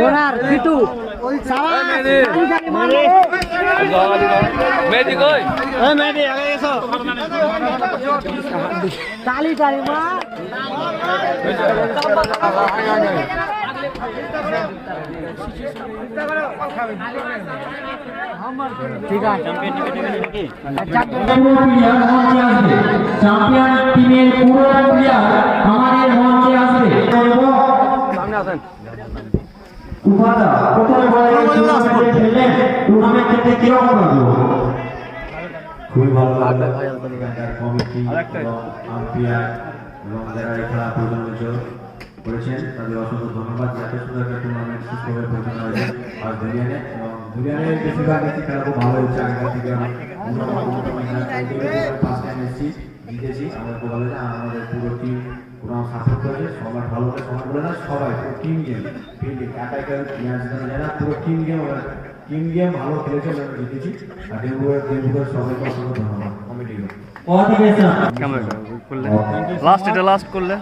ওনার কিটু মেহেদি কই মেহেদি আগে এসো টালি টালি মা ঠিক আছে চ্যাম্পিয়ন টিমের পুরো প্লেয়ার আমাদের মঞ্চে আসবে সামনে আসেন উপাদা প্রথমে বলে খেললেন টুর্নামেন্ট খেলতে কিরকম লাগলো খুবই ভালো লাগলো কমিটি আম্পায়ার এবং যারা এই খেলা পরিচালনা করেছেন তাদের অসংখ্য ধন্যবাদ এত সুন্দর একটা টুর্নামেন্ট সুস্থভাবে পরিচালনা হয়েছে আর দুনিয়ানে এবং দুনিয়ানে বেশিরভাগ দেখছি খেলা খুব ভালো হচ্ছে আগেকার থেকে ফার্স্ট টাইম এসেছি জিতেছি আমাদের বলে না আমাদের পুরো টিম পুরো সাপোর্ট করেছে সবার ভালো করে সবাই বলে না সবাই পুরো টিম গেম ফিল্ডিং একা একা ম্যাচ জিতানো যায় না পুরো টিম গেম ভালো খেলেছে আমরা জিতেছি আর ডেঙ্গুর সবাইকে অসংখ্য ধন্যবাদ কমিটিকে লাস্ট এটা লাস্ট করলে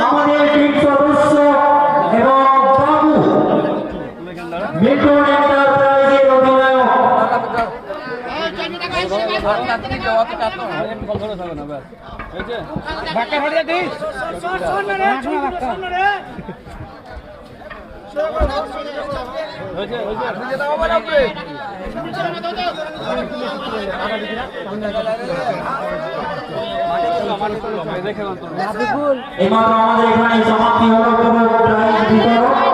আমাদের টিম সদস্য এবং বাবু মিটন এন্টারপ্রাইজের অধিনায়ক এবার আমাদের এখানে সমাপ্তি হলো প্রাইজ বিতরণ